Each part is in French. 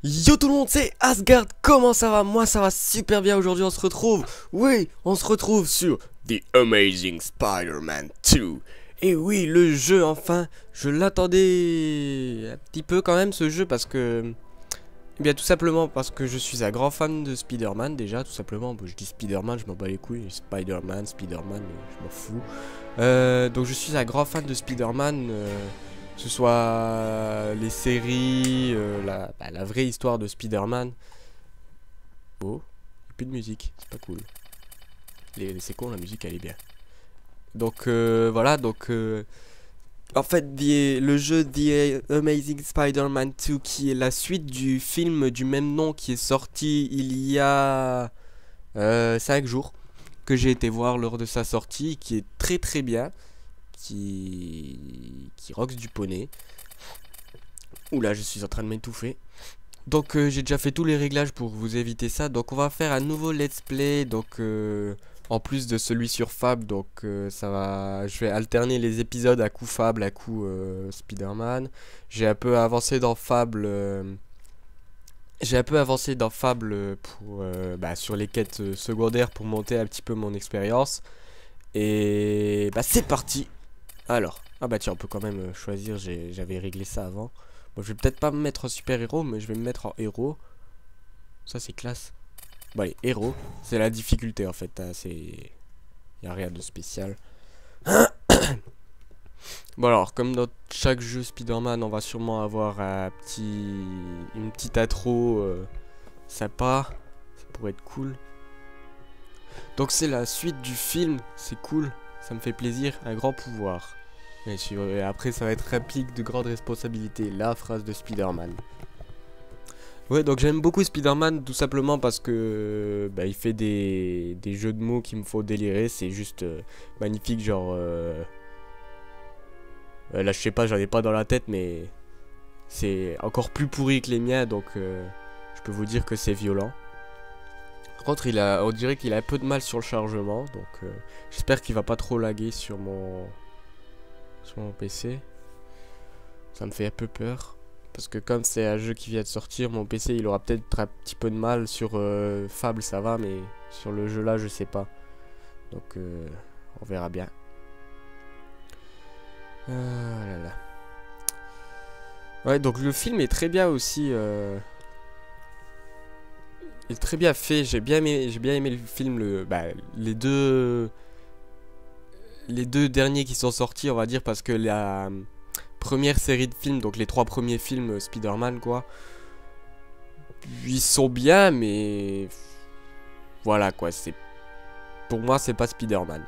Yo tout le monde, c'est Asgard, comment ça va? Moi ça va super bien, aujourd'hui on se retrouve, oui, on se retrouve sur The Amazing Spider-Man 2. Et oui, le jeu enfin, je l'attendais un petit peu quand même ce jeu parce que... Eh bien tout simplement parce que je suis un grand fan de Spider-Man déjà, tout simplement, bon, je dis Spider-Man, je m'en bats les couilles, Spider-Man, je m'en fous. Donc je suis un grand fan de Spider-Man, que ce soit les séries, la vraie histoire de Spider-Man. Oh, il n'y a plus de musique, c'est pas cool. C'est con, la musique elle est bien. Donc voilà, donc... en fait, le jeu The Amazing Spider-Man 2, qui est la suite du film du même nom qui est sorti il y a 5 jours, que j'ai été voir lors de sa sortie, qui est très très bien, qui roxe du poney. Oula, je suis en train de m'étouffer. Donc j'ai déjà fait tous les réglages pour vous éviter ça. Donc on va faire un nouveau let's play, donc en plus de celui sur Fable, donc ça va, je vais alterner les épisodes à coup Fable, à coup Spider-Man. J'ai un peu avancé dans Fable, pour sur les quêtes secondaires pour monter un petit peu mon expérience. Et bah c'est parti. Alors, ah bah tiens, on peut quand même choisir, j'avais réglé ça avant. Bon, je vais peut-être pas me mettre en super héros, mais je vais me mettre en héros. Ça c'est classe. Bon allez, héros, c'est la difficulté en fait, hein, c'est... Y a rien de spécial. Bon alors, comme dans chaque jeu Spider-Man, on va sûrement avoir une petite intro sympa. Ça pourrait être cool. Donc c'est la suite du film, c'est cool, ça me fait plaisir, un grand pouvoir. Bien sûr, et après ça va être réplique de grande responsabilité, la phrase de Spider-Man. Ouais, donc j'aime beaucoup Spider-Man tout simplement parce que il fait des jeux de mots qui me font délirer, c'est juste magnifique, genre... là je sais pas, j'en ai pas dans la tête, mais c'est encore plus pourri que les miens, donc je peux vous dire que c'est violent. Par contre, on dirait qu'il a un peu de mal sur le chargement, donc j'espère qu'il va pas trop laguer sur mon PC. Ça me fait un peu peur. Parce que comme c'est un jeu qui vient de sortir, mon PC il aura peut-être un petit peu de mal. Sur Fable ça va, mais sur le jeu là je sais pas. Donc on verra bien. Là là. Ouais, donc le film est très bien aussi. Il est très bien fait. J'ai bien aimé le film. Les deux derniers qui sont sortis, on va dire, parce que la première série de films, donc les 3 premiers films Spider-Man quoi, ils sont bien, mais voilà quoi, pour moi c'est pas Spider-Man.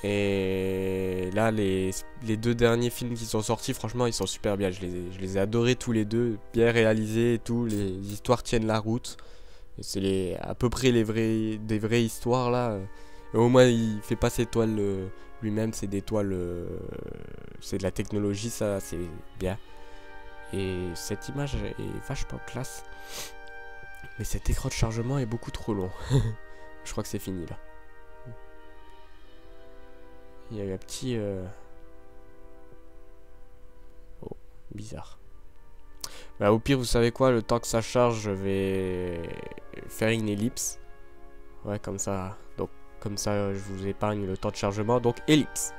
Et là les 2 derniers films qui sont sortis, franchement ils sont super bien, je les ai adorés tous les deux, bien réalisés et tout, les histoires tiennent la route. C'est à peu près des vraies histoires là. Et au moins il fait pas ses toiles lui-même, c'est des toiles, c'est de la technologie, ça c'est bien. Et cette image est vachement classe. Mais cet écran de chargement est beaucoup trop long. Je crois que c'est fini là. Il y a eu un petit... Oh, bizarre. Bah au pire, vous savez quoi, le temps que ça charge, je vais faire une ellipse. Ouais, comme ça. Donc, comme ça, je vous épargne le temps de chargement. Donc, ellipse.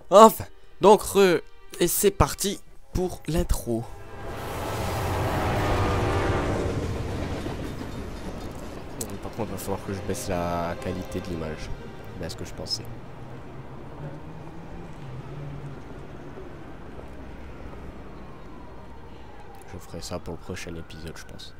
Enfin, donc, et c'est parti pour l'intro. Par contre, il va falloir que je baisse la qualité de l'image. C'est ce que je pensais. Je ferai ça pour le prochain épisode, je pense.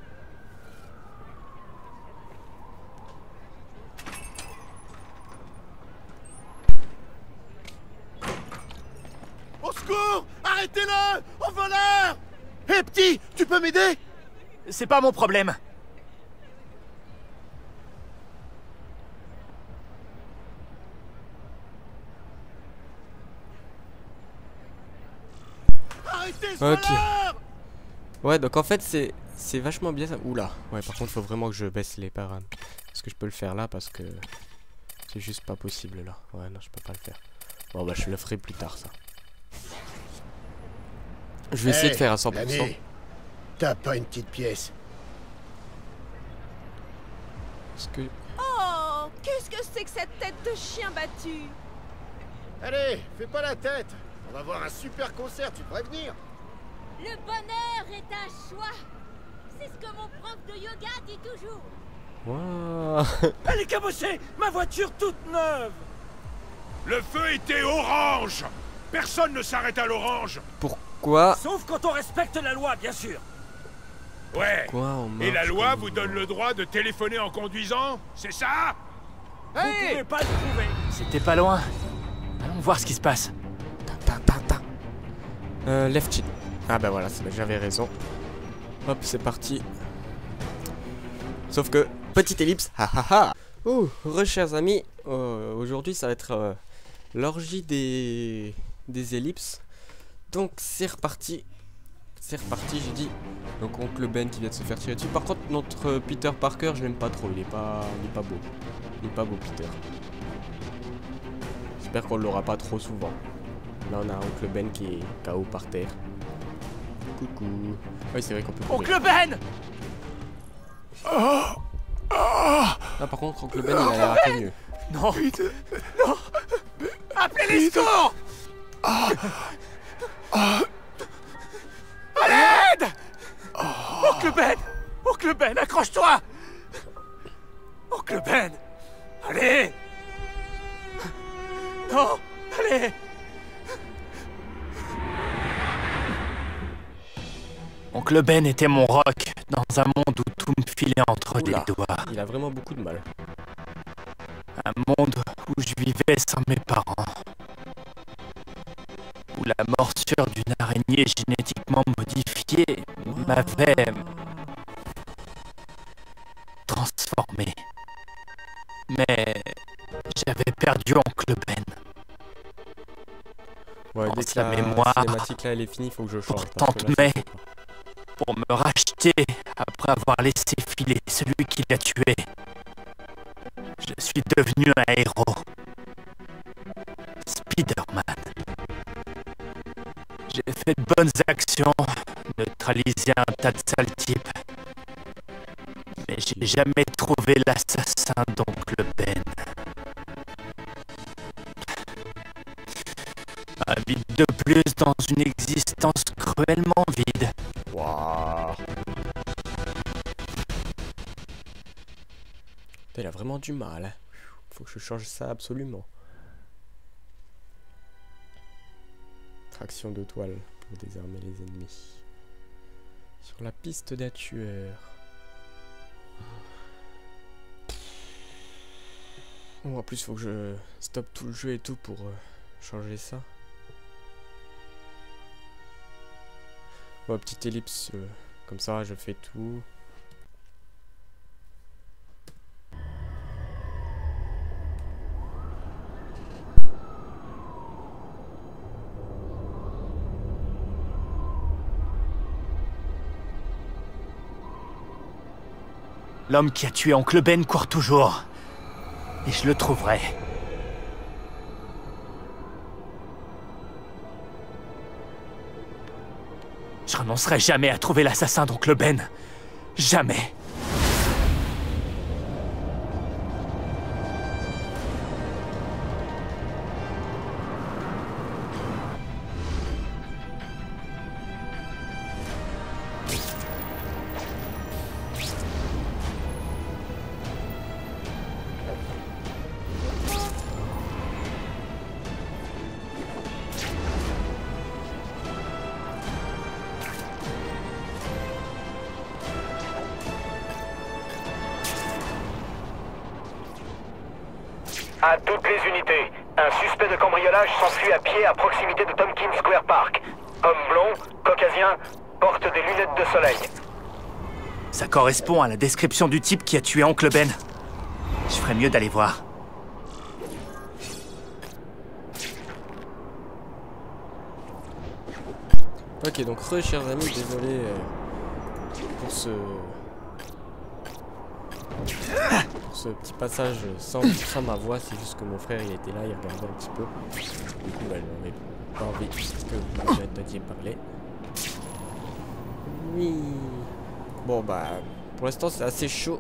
Au secours! Arrêtez-le! Au voleur! Hé petit, tu peux m'aider? C'est pas mon problème. Arrêtez ce Ok. voleur! Ouais, donc en fait c'est vachement bien ça. Oula. Ouais, par contre faut vraiment que je baisse les paramètres. Est-ce que je peux le faire là parce que c'est juste pas possible là. Ouais, non, je peux pas le faire. Bon bah je le ferai plus tard ça. Je vais essayer de faire à 100%. L'année, t'as pas une petite pièce? Parce que... Oh, qu'est-ce que c'est que cette tête de chien battu? Allez, fais pas la tête. On va voir un super concert, tu devrais venir. Le bonheur est un choix. C'est ce que mon prof de yoga dit toujours. Waouh. Elle est cabossée. Ma voiture toute neuve. Le feu était orange. Personne ne s'arrête à l'orange. Pourquoi? Sauf quand on respecte la loi, bien sûr. Ouais. Pourquoi on marche Et la loi comme vous ça? donne le droit de téléphoner en conduisant? C'est ça? Vous pouvez pas le prouver. C'était pas loin. Allons voir ce qui se passe. Left shift. Ah bah voilà, j'avais raison. Hop, c'est parti. Sauf que, petite ellipse, hahaha. Ouh, chers amis, aujourd'hui ça va être l'orgie des ellipses. Donc c'est reparti. C'est reparti, j'ai dit. Donc oncle Ben qui vient de se faire tirer dessus. Par contre, notre Peter Parker, je l'aime pas trop. Il est pas beau. Il est pas beau, Peter. J'espère qu'on l'aura pas trop souvent. Là, on a oncle Ben qui est KO par terre. Coucou. Oui, c'est vrai qu'on peut courir. Oncle Ben! Ah, par contre, oncle Ben, il a l'air un peu mieux. Non! Non! Appelez les secours! À l'aide! Oncle Ben! Oncle Ben, accroche-toi! Oncle Ben! Allez! Non! Allez! Oncle Ben était mon rock dans un monde où tout me filait entre les Oula, doigts. il a vraiment beaucoup de mal. Un monde où je vivais sans mes parents. Où la morsure d'une araignée génétiquement modifiée m'avait transformé. Mais j'avais perdu Oncle Ben. Ouais, Dans dès que sa la mémoire, cinématique là elle est finie, il faut que je change. pourtant parce que là, mais- ça fait pas. Pour me racheter après avoir laissé filer celui qui l'a tué. Je suis devenu un héros. Spider-Man. J'ai fait de bonnes actions, neutralisé un tas de sales types. Mais j'ai jamais trouvé l'assassin d'Oncle Ben. Un vide de plus dans une existence cruellement vide. Waouh. Il a vraiment du mal. Hein. Faut que je change ça absolument. Traction de toile pour désarmer les ennemis. Sur la piste d'un tueur. Bon, en plus, faut que je stoppe tout le jeu et tout pour changer ça. Bon, petite ellipse, comme ça, je fais tout. L'homme qui a tué Oncle Ben court toujours. Et je le trouverai. Je renoncerai jamais à trouver l'assassin d'Oncle Ben. Jamais. À toutes les unités, un suspect de cambriolage s'enfuit à pied à proximité de Tompkins Square Park. Homme blond, caucasien, porte des lunettes de soleil. Ça correspond à la description du type qui a tué Oncle Ben. Je ferais mieux d'aller voir. Ok, donc chers amis, désolé pour ce petit passage sans ma voix, c'est juste que mon frère il était là, il regardait un petit peu. Du coup, bah, j'avais pas envie que vous m'entendiez parler. Oui. Bon bah, pour l'instant c'est assez chaud.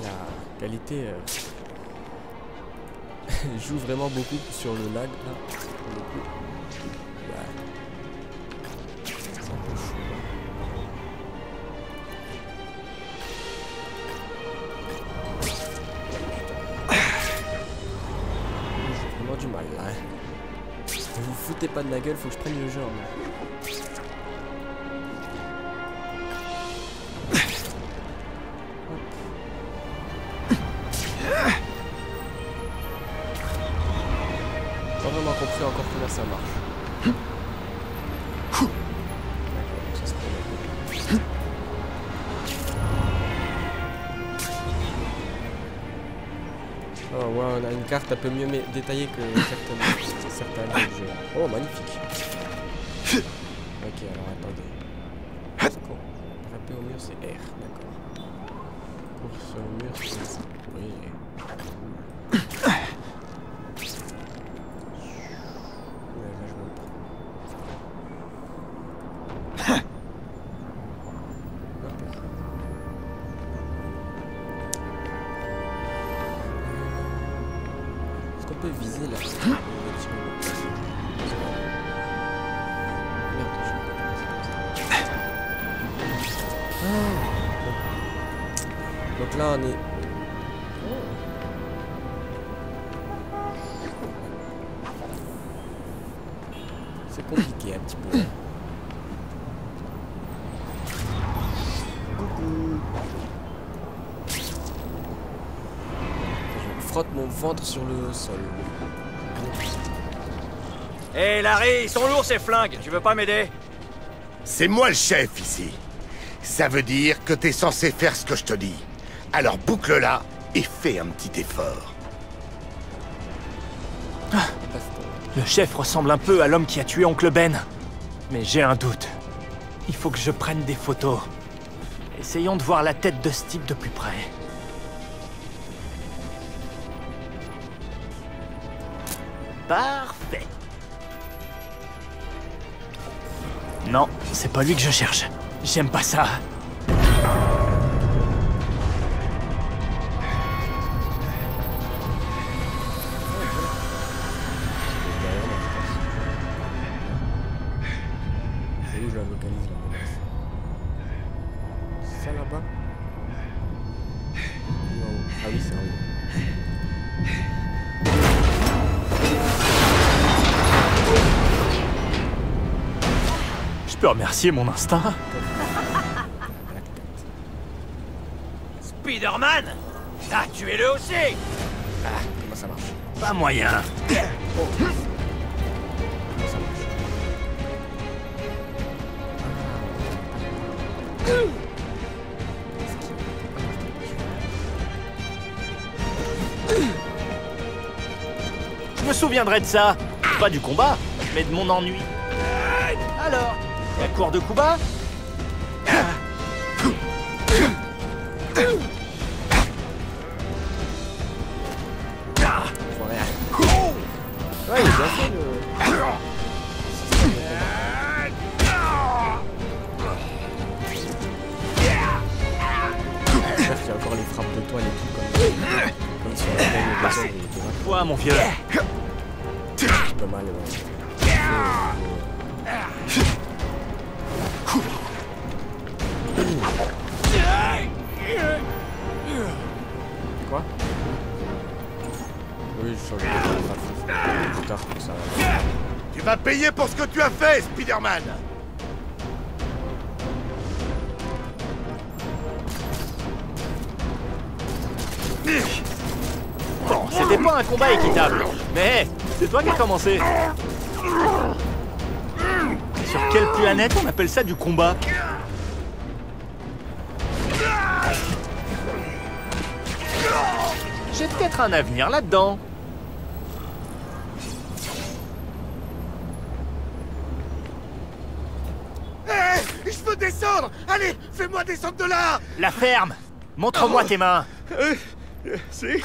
La qualité joue vraiment beaucoup sur le lag là. Pour le coup. Ouais. C'est un peu chaud. J'ai vraiment du mal là. Vous vous foutez pas de ma gueule, faut que je prenne le jeu en main. Pas vraiment compris encore comment ça marche. D'accord, donc ça se fait. Oh ouais, on a une carte un peu mieux détaillée que certains autres jeux. Oh, magnifique. Ok, alors attendez. Frapper au mur, c'est R, d'accord. Course au mur, c'est... Oui. Ouais, là, je me prends. Est-ce qu'on peut viser là? Donc là on est... C'est compliqué un petit peu. Coucou. Je frotte mon ventre sur le sol. Hé hey Larry, ils sont lourds ces flingues, tu veux pas m'aider? C'est moi le chef ici. Ça veut dire que t'es censé faire ce que je te dis. Alors boucle-la et fais un petit effort. Le chef ressemble un peu à l'homme qui a tué Oncle Ben. Mais j'ai un doute. Il faut que je prenne des photos. Essayons de voir la tête de ce type de plus près. Parfait. Non, c'est pas lui que je cherche. J'aime pas ça. Et où je la localise la menace? C'est ça là-bas? Non. Ah oui, c'est en haut. Je peux remercier mon instinct. Spider-Man? Ah, tuez-le aussi! Ah, comment ça marche? Pas moyen. Comment ça marche? Je me souviendrai de ça. Pas du combat, mais de mon ennui. Alors, la cour de Kuba? Ouais, il est bien fait le... J'espère qu'il y a encore les frappes de toile et tout comme si on avait une personne qui était Toi, mon vieux. un petit peu mal. Quoi? Oui, je change de graphisme. Plus tard pour ça. Tu vas payer pour ce que tu as fait, Spider-Man. Bon, c'était pas un combat équitable. Mais c'est toi qui as commencé. Sur quelle planète on appelle ça du combat? J'ai peut-être un avenir là-dedans. Hé, je veux descendre. Allez, fais-moi descendre de là. La ferme. Montre-moi tes mains. C'est...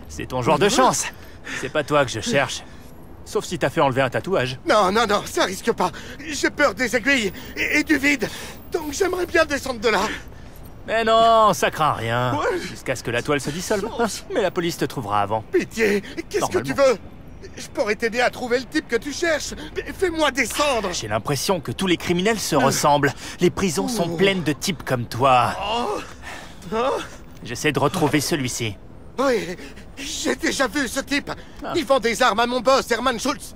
C'est ton joueur de chance. C'est pas toi que je cherche. Sauf si t'as fait enlever un tatouage. Non, non, non, ça risque pas. J'ai peur des aiguilles et du vide. Donc j'aimerais bien descendre de là. Mais non, ça craint rien. Ouais. Jusqu'à ce que la toile se dissolve. Mais la police te trouvera avant. Pitié, qu'est-ce que tu veux? Je pourrais t'aider à trouver le type que tu cherches. Mais fais-moi descendre. J'ai l'impression que tous les criminels se ressemblent. Les prisons sont pleines de types comme toi. J'essaie de retrouver celui-ci. Oui, j'ai déjà vu ce type. Il vend des armes à mon boss, Herman Schultz.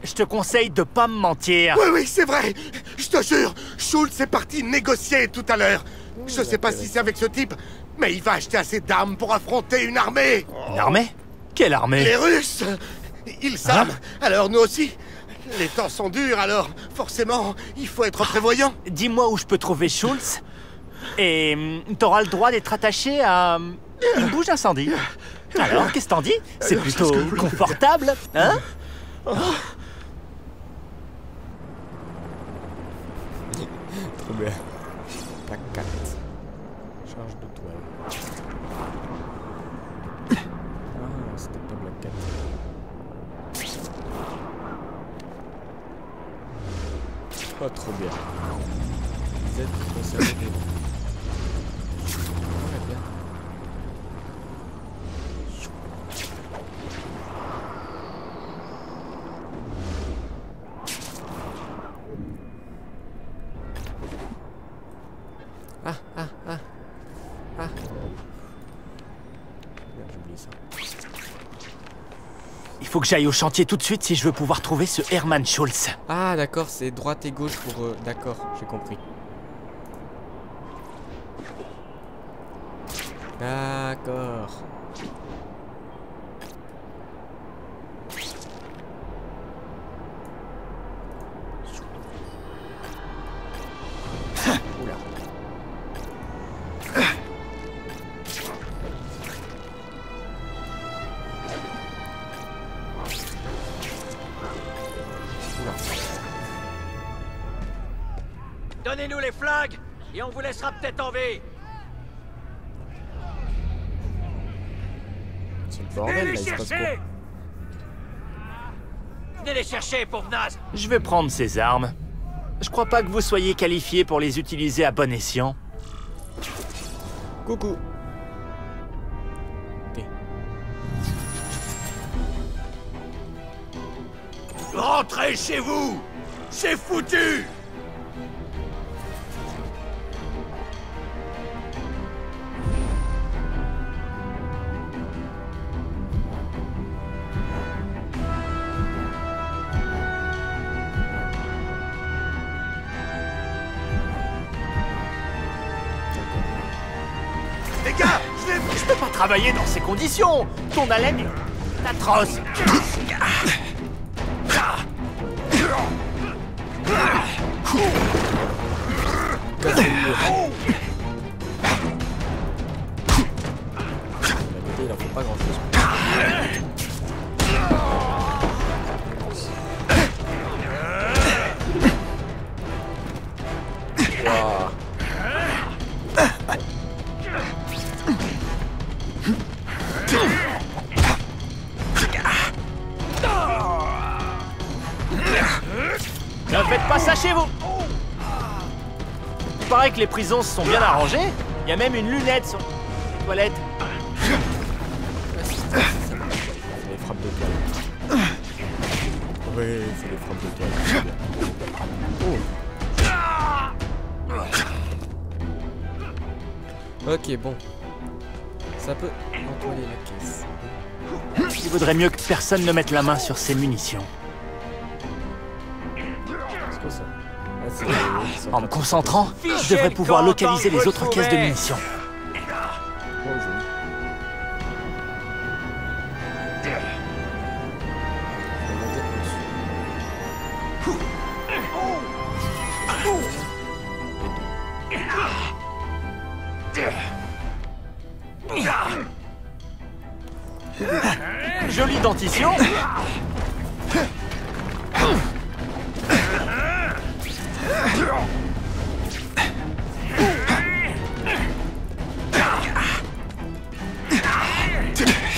Je te conseille de pas me mentir. Oui, oui, c'est vrai. Je te jure, Schultz est parti négocier tout à l'heure. Je sais pas si c'est avec ce type, mais il va acheter assez d'armes pour affronter une armée. Une armée? Quelle armée? Les Russes. Ils savent, alors nous aussi. Les temps sont durs, alors forcément, il faut être prévoyant. Dis-moi où je peux trouver Schultz. Et t'auras le droit d'être attaché à une bouche d'incendie. Alors, qu'est-ce que t'en dis? C'est plutôt confortable, hein? Trop bien. Plaque 4. Charge de toile. Ah, c'était pas Black 4. Oh, trop bien. Z conservé des... Ouais, bien. Ah. Merde, j'ai oublié ça. Il faut que j'aille au chantier tout de suite si je veux pouvoir trouver ce Herman Schultz. Ah, d'accord, c'est droite et gauche pour... D'accord, j'ai compris. D'accord. Oula. Donnez-nous les flingues et on vous laissera peut-être en vie. C'est le bordel, là, il se passe quoi? Venez les chercher, pauvre naze. Je vais prendre ces armes. Je crois pas que vous soyez qualifié pour les utiliser à bon escient. Coucou. Ok. Rentrez chez vous. C'est foutu. Les gars, Je peux pas travailler dans ces conditions. Ton haleine est atroce. Cassez le mur. La vérité, il en faut pas grand chose. Waouh. Ne faites pas ça chez vous. Il paraît que les prisons se sont bien arrangées. Il y a même une lunette sur les toilettes. C'est les frappes de toile. Oui, c'est les frappes de toile. Oh. Ok, bon. Ça peut nettoyer la caisse. Il vaudrait mieux que personne ne mette la main sur ces munitions. C'est quoi ça? Ah, c'est les- En me concentrant, je devrais pouvoir localiser les autres caisses de munitions. Oh, joli. On va monter Jolie dentition.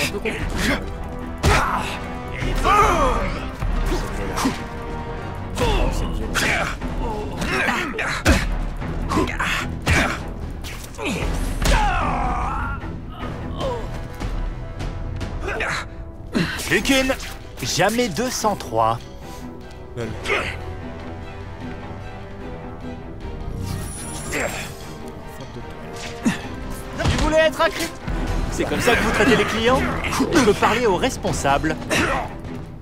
un peu compliqué. aucune. Jamais 203. Tu voulais être un cri? C'est comme ça que vous traitez les clients? Je veux parler au responsable.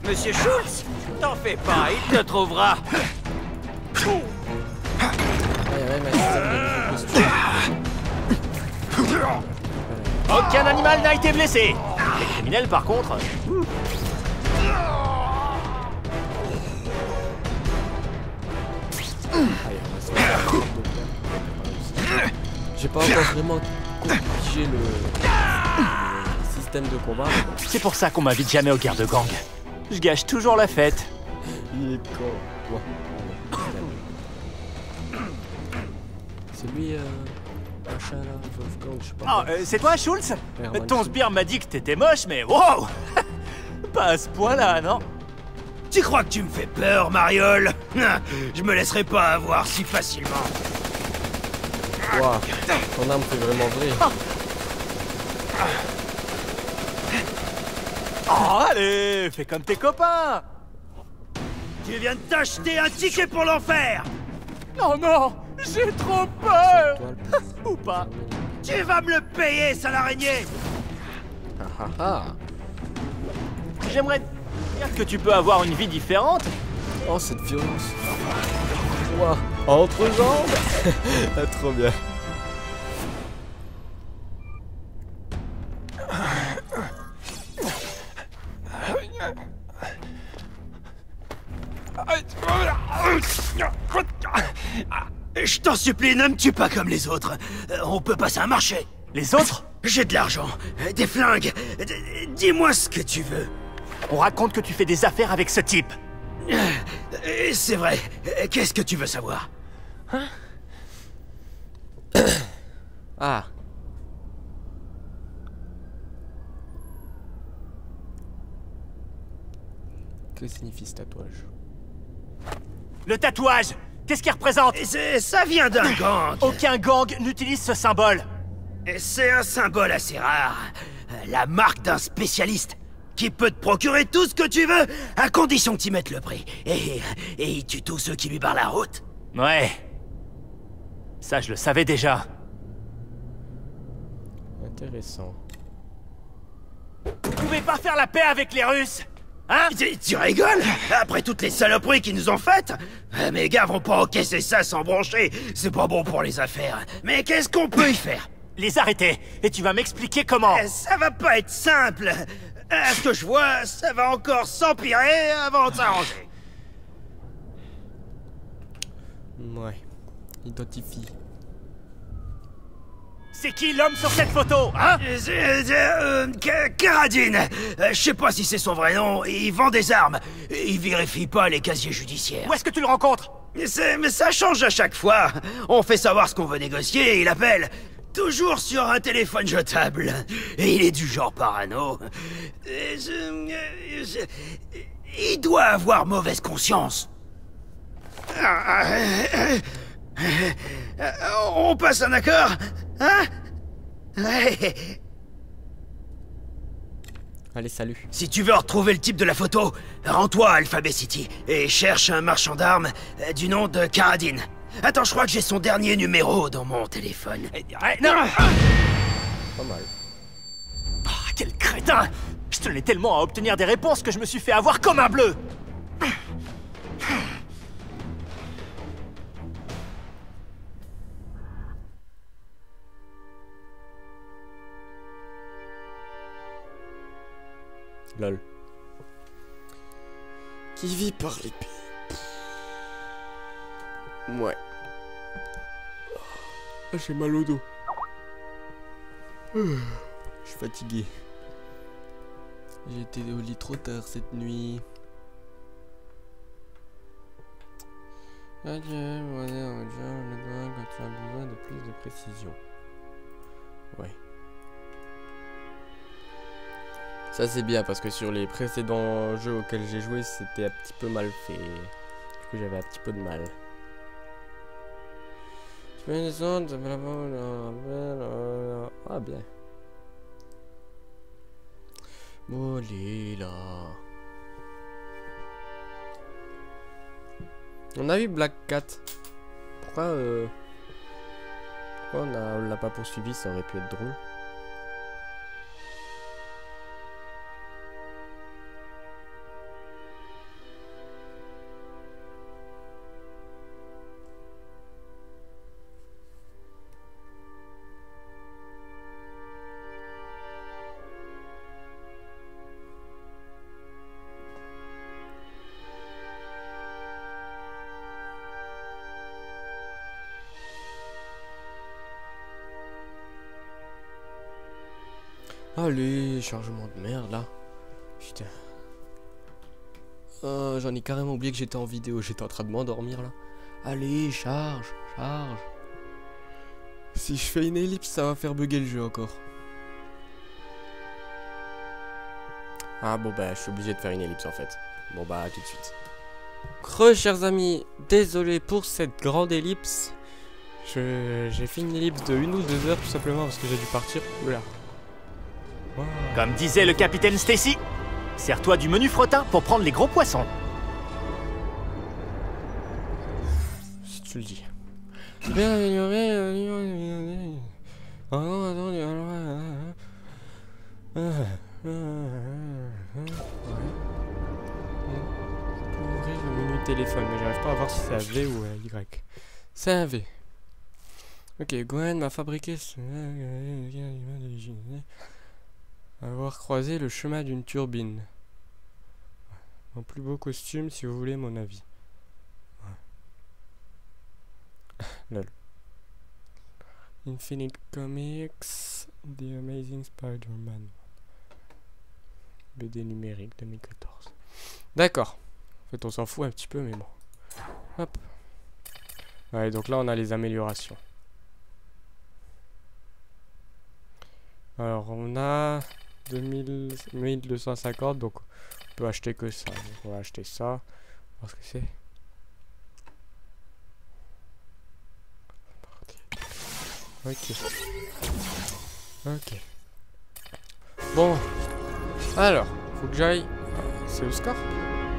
Monsieur Schultz, t'en fais pas, il te trouvera. Aucun animal n'a été blessé. Les criminels, par contre... J'ai pas encore vraiment corrigé le système de combat. C'est pour ça qu'on m'invite jamais aux guerres de gang. Je gâche toujours la fête. Il est con. Ouais. C'est lui, machin là, Wolfgang, je sais pas. Oh, c'est toi, Schultz? Hermann Ton Schultz. sbire m'a dit que t'étais moche, mais wow. Pas à ce point-là, non? Tu crois que tu me fais peur, Mariole? Je me laisserai pas avoir si facilement. Waouh, ton arme fait vraiment vrai. Oh, allez, fais comme tes copains. Tu viens de t'acheter un ticket pour l'enfer. Non, non, j'ai trop peur. Ou pas. Tu vas me le payer, sale araignée. Ah ah. J'aimerais dire que tu peux avoir une vie différente. Oh, cette violence. Waouh, entre jambes. Ah, trop bien. Je t'en supplie, ne me tue pas comme les autres. On peut passer un marché. Les autres? J'ai de l'argent, des flingues. Dis-moi ce que tu veux. On raconte que tu fais des affaires avec ce type. C'est vrai. Qu'est-ce que tu veux savoir? Ah. Que signifie ce tatouage? Le tatouage, qu'est-ce qu'il représente? Ça vient d'un gang. Aucun gang n'utilise ce symbole. C'est un symbole assez rare. La marque d'un spécialiste qui peut te procurer tout ce que tu veux, à condition que tu mettes le prix. Et il tue tous ceux qui lui barrent la route. Ouais. Ça, je le savais déjà. Intéressant. Vous pouvez pas faire la paix avec les Russes? Hein? Tu rigoles? Après toutes les saloperies qu'ils nous ont faites? Mes gars vont pas encaisser ça sans broncher. C'est pas bon pour les affaires. Mais qu'est-ce qu'on peut y faire? Les arrêter. Et tu vas m'expliquer comment. Ça va pas être simple. À ce que je vois, ça va encore s'empirer avant de s'arranger. Ouais. Identifie. C'est qui l'homme sur cette photo, hein? Karadine. Je sais pas si c'est son vrai nom. Il vend des armes. Il vérifie pas les casiers judiciaires. Où est-ce que tu le rencontres? Mais ça change à chaque fois. On fait savoir ce qu'on veut négocier et il appelle. Toujours sur un téléphone jetable. Et il est du genre parano. Il doit avoir mauvaise conscience. On passe un accord? Hein? Ouais. Allez, salut. Si tu veux retrouver le type de la photo, rends-toi à Alphabet City et cherche un marchand d'armes du nom de Karadine. Attends, je crois que j'ai son dernier numéro dans mon téléphone. Non! Pas mal. Ah, quel crétin! Je tenais tellement à obtenir des réponses que je me suis fait avoir comme un bleu! Lol. Qui vit par l'épée. Ouais. Ah, j'ai mal au dos. Je suis fatigué. J'ai été au lit trop tard cette nuit. Adieu, voilà, quand tu as besoin de plus de précision. Ouais. Ça c'est bien parce que sur les précédents jeux auxquels j'ai joué, c'était un petit peu mal fait. Du coup j'avais un petit peu de mal. Tu peux descendre, ah bien. Molly là. On a vu Black Cat. Pourquoi on l'a pas poursuivi? Ça aurait pu être drôle. Allez, chargement de merde là. Putain. J'en ai carrément oublié que j'étais en vidéo. J'étais en train de m'endormir là. Allez, charge. Si je fais une ellipse, ça va faire bugger le jeu encore. Ah bon bah, je suis obligé de faire une ellipse en fait. Bon bah, à tout de suite. Chers amis, désolé pour cette grande ellipse. J'ai fait une ellipse de 1 ou 2 heures tout simplement parce que j'ai dû partir. Oula. Wow. Comme disait le capitaine Stacy, sers-toi du menu fretin pour prendre les gros poissons. Si tu le dis. Bien amélioré. Oh non, attendez, pour ouvrir le menu téléphone, mais j'arrive pas à voir si c'est un V ou un Y. C'est un V. Ok, Gwen m'a fabriqué ce... avoir croisé le chemin d'une turbine. Mon plus beau costume, si vous voulez mon avis. Ouais. Lol. Infinite Comics, The Amazing Spider-Man. BD numérique 2014. D'accord. En fait, on s'en fout un petit peu, mais bon. Hop. Ouais, donc là, on a les améliorations. Alors, on a 1250, donc on peut acheter que ça. Donc on va acheter ça. Voir ce que c'est. Ok. Bon. Alors, faut que j'aille. C'est au score?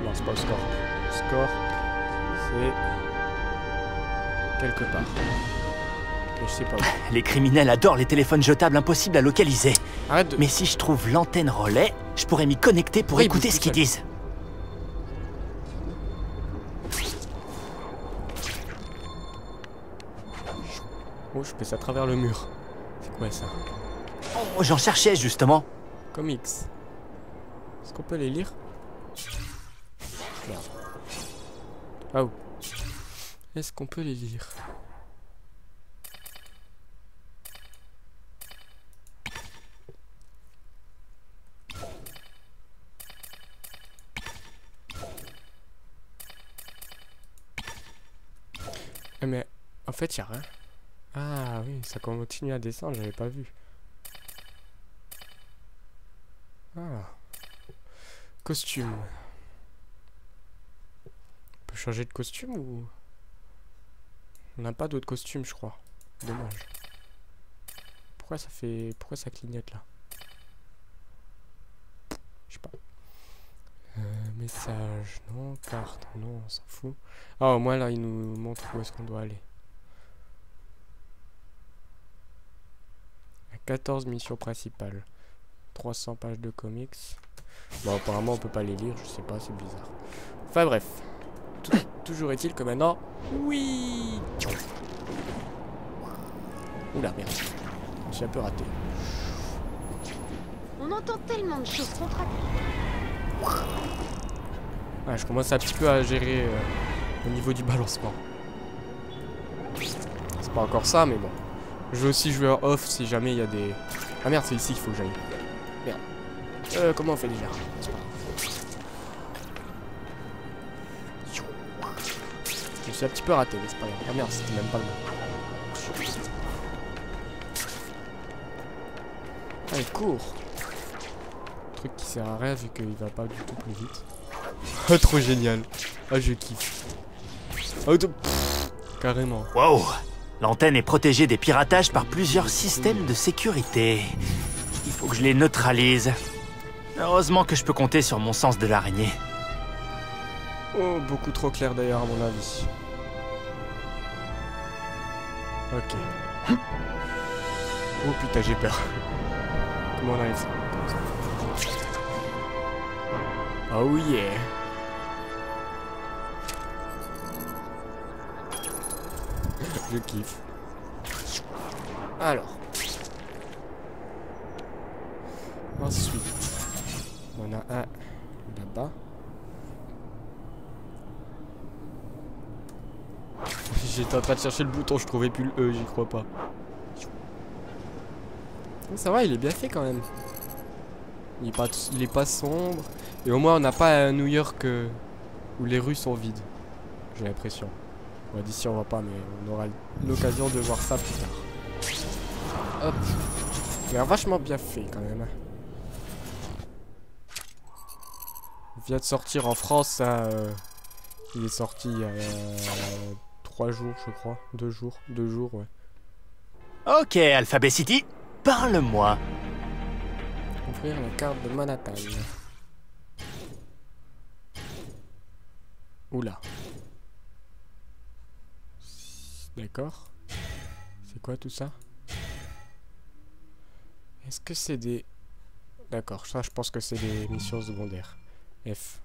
Non, c'est pas au score. Le score, c'est quelque part. Mais je sais pas où. Les criminels adorent les téléphones jetables impossibles à localiser. Arrête de... Mais si je trouve l'antenne relais, je pourrais m'y connecter pour Oui, écouter ce qu'ils disent. Oh, je passe à travers le mur. C'est quoi ça? Oh, j'en cherchais justement. Comics. Est-ce qu'on peut les lire? Merde. Oh. Est-ce qu'on peut les lire? Mais en fait, il n'y a rien. Ah oui, ça continue à descendre, j'avais pas vu. Ah. Costume. On peut changer de costume ou... On n'a pas d'autre costume, je crois. Dommage. Pourquoi ça fait... Pourquoi ça clignote là? Je sais pas. Message, non. Carte, non, on s'en fout. Ah, au moins là, il nous montre où est-ce qu'on doit aller. 14 missions principales. 300 pages de comics. Bon, apparemment, on peut pas les lire, je sais pas, c'est bizarre. Enfin, bref. Toujours est-il que maintenant... Oui. Oula, merde. J'ai un peu raté. On entend tellement de choses contradictoires. Ouais, je commence un petit peu à gérer au niveau du balancement. C'est pas encore ça, mais bon. Je vais aussi jouer en off si jamais il y a des... Ah merde, c'est ici qu'il faut que j'aille. Merde. Comment on fait déjà? C'est pas grave. Je suis un petit peu raté, mais c'est pas grave. Ah merde, c'était même pas le bon. Allez, cours. Truc qui sert à rien vu qu'il va pas du tout plus vite. Ah, trop génial. Ah, je kiffe. Ah, carrément. Wow! L'antenne est protégée des piratages par plusieurs systèmes de sécurité. Il faut que je les neutralise. Heureusement que je peux compter sur mon sens de l'araignée. Oh, beaucoup trop clair d'ailleurs à mon avis. Ok. Oh putain, j'ai peur. Comment on arrive ça? Oh yeah. Je kiffe. Alors. Ensuite, on a un là-bas. J'étais en train de chercher le bouton, je trouvais plus le E, j'y crois pas. Ça va, il est bien fait quand même. Il est pas sombre. Et au moins on n'a pas un New York où les rues sont vides. J'ai l'impression. Bon, d'ici on voit pas, mais on aura l'occasion de voir ça plus tard. Hop. Il est vachement bien fait quand même. Il vient de sortir en France, ça. Il est sorti il y a 3 jours, je crois. 2 jours. 2 jours, ouais. Ok, Alphabet City, parle-moi. Ouvrir la carte de Manhattan. Oula. D'accord. C'est quoi tout ça? Est-ce que c'est des... D'accord, ça je pense que c'est des missions secondaires. F.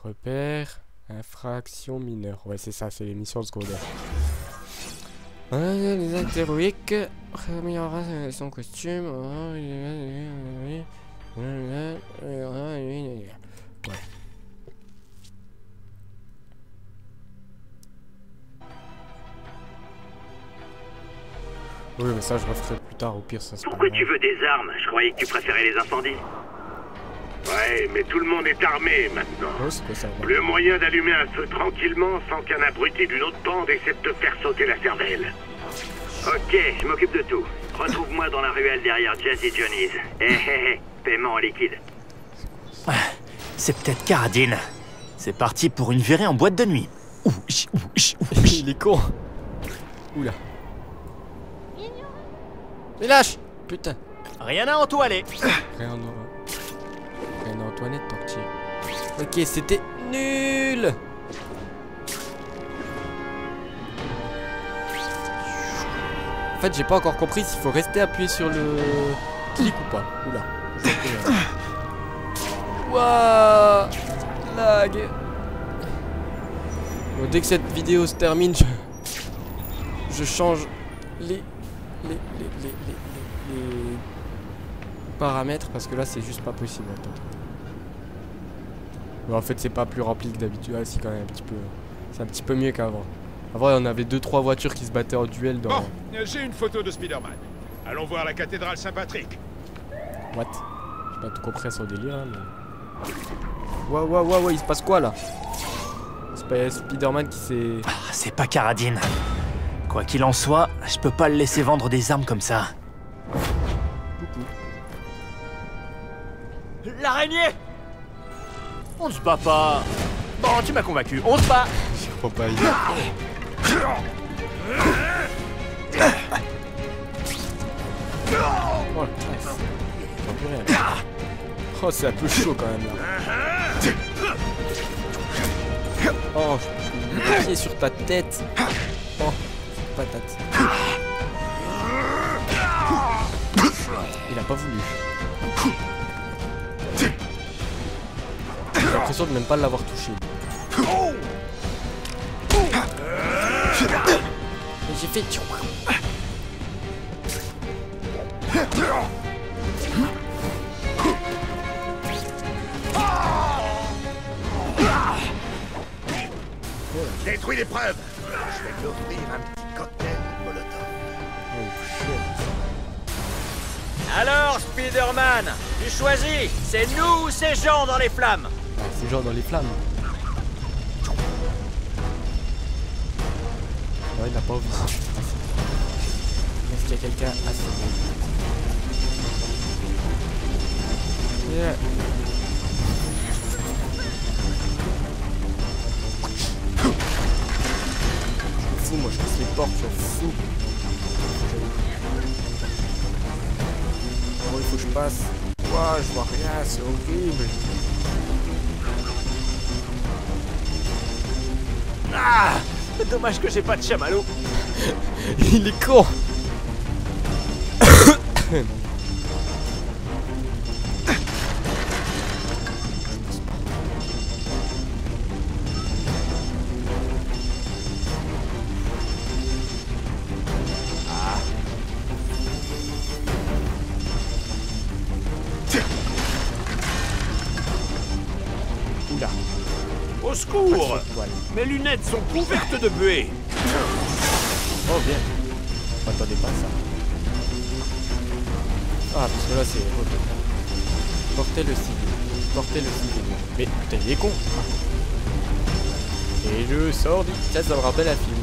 Repère. Infraction mineure. Ouais, c'est ça, c'est les missions secondaires. Les actes héroïques. Améliorer son costume. Ouais. Oui, mais ça je referai plus tard, au pire ça se passe. Pourquoi tu veux des armes? Je croyais que tu préférais les incendies. Ouais, mais tout le monde est armé maintenant. Oh, c'est quoi ça? Le moyen d'allumer un feu tranquillement sans qu'un abruti d'une autre bande essaie de te faire sauter la cervelle. Ok, je m'occupe de tout. Retrouve-moi dans la ruelle derrière Jazzy Johnny's. Paiement en liquide. C'est peut-être Caradine. C'est parti pour une virée en boîte de nuit. Il est con. Oula. Mais lâche. Putain. Rien à en toiler. Rien en Antoinette tant que tu y es. Ok, c'était nul. En fait, j'ai pas encore compris s'il faut rester appuyé sur le clic ou pas. Oula. Wouah. Lag. Bon, dès que cette vidéo se termine, je change les paramètres parce que là c'est juste pas possible. Attends. Mais en fait c'est pas plus rempli que d'habitude. Ah, si, quand même un petit peu. C'est un petit peu mieux qu'avant. Avant on avait 2-3 voitures qui se battaient en duel dans... Bon, j'ai une photo de Spider-Man. Allons voir la cathédrale Saint-Patrick. What? J'ai pas tout compris à son délire hein, mais... Ouah, il se passe quoi là? C'est pas Spider-Man qui s'est... Ah, c'est pas Caradine. Quoi qu'il en soit, je peux pas le laisser vendre des armes comme ça. L'araignée! On se bat pas. Bon, tu m'as convaincu, on se bat. Je crois pas y Oh, c'est un peu chaud quand même là. Oh, je suis pied sur ta tête. Oh, patate. Il a pas voulu. J'ai l'impression de même pas l'avoir touché. J'ai fait... Détruis les preuves. Je vais lui offrir un petit cocktail Molotov. Oh shit. Alors, Spider-Man, tu choisis. C'est nous ou ces gens dans les flammes? Ah, ces gens dans les flammes. Ouais, il n'a pas envie. Est-ce qu'il y a quelqu'un assez bon? Yeah. Moi je casse les portes, je suis fou. Bon, il faut que je passe. Wow. Oh, je vois rien, c'est horrible. Ah, dommage que j'ai pas de chamallow. Il est con. Oula. Au secours! Mes lunettes sont couvertes de buée! Oh bien. Attendez pas ça. Ah parce que là c'est horrible. Portez le civil. Portez le civil. Mais putain il est con. Et je sors d'ici. Ça me rappelle un film.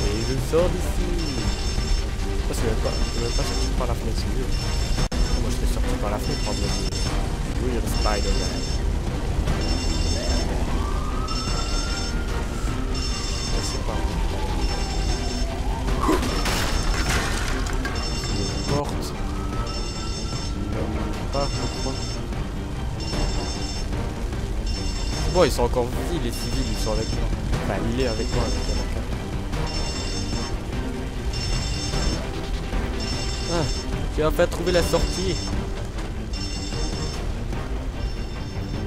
Et je sors d'ici. Ça c'est même pas sorti par la fenêtre, c'est mieux. Moi je serais sorti par la fenêtre en mode Weird Spider-Man. C'est pas porte. Pas, je crois. Bon, ils sont encore vivants, les civils, ils sont avec moi. Enfin, il est avec moi, avec la carte. Ah, j'ai enfin trouvé la sortie.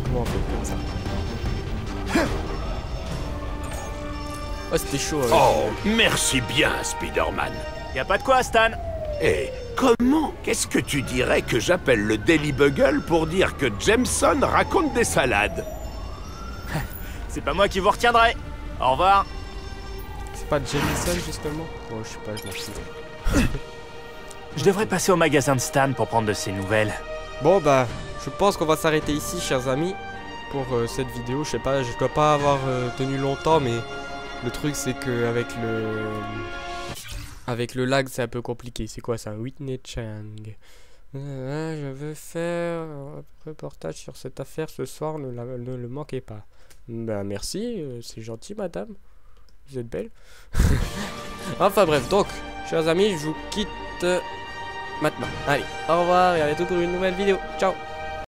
Comment on fait comme ça? Oh, c'était chaud. Oh, merci bien, Spider-Man. Y a pas de quoi, Stan. Et comment? Qu'est-ce que tu dirais que j'appelle le Daily Bugle pour dire que Jameson raconte des salades? C'est pas moi qui vous retiendrai. Au revoir. C'est pas Jameson, justement? Bon, je sais pas, je m'en fous. Je devrais passer au magasin de Stan pour prendre de ses nouvelles. Bon, bah, je pense qu'on va s'arrêter ici, chers amis, pour cette vidéo. Je sais pas, je dois pas avoir tenu longtemps, mais le truc, c'est que avec le lag, c'est un peu compliqué. C'est quoi ça? Whitney Chang. Je veux faire un reportage sur cette affaire ce soir, ne le manquez pas. Ben merci, c'est gentil madame. Vous êtes belle. Enfin bref, donc, chers amis, je vous quitte maintenant. Allez, au revoir et à bientôt pour une nouvelle vidéo. Ciao.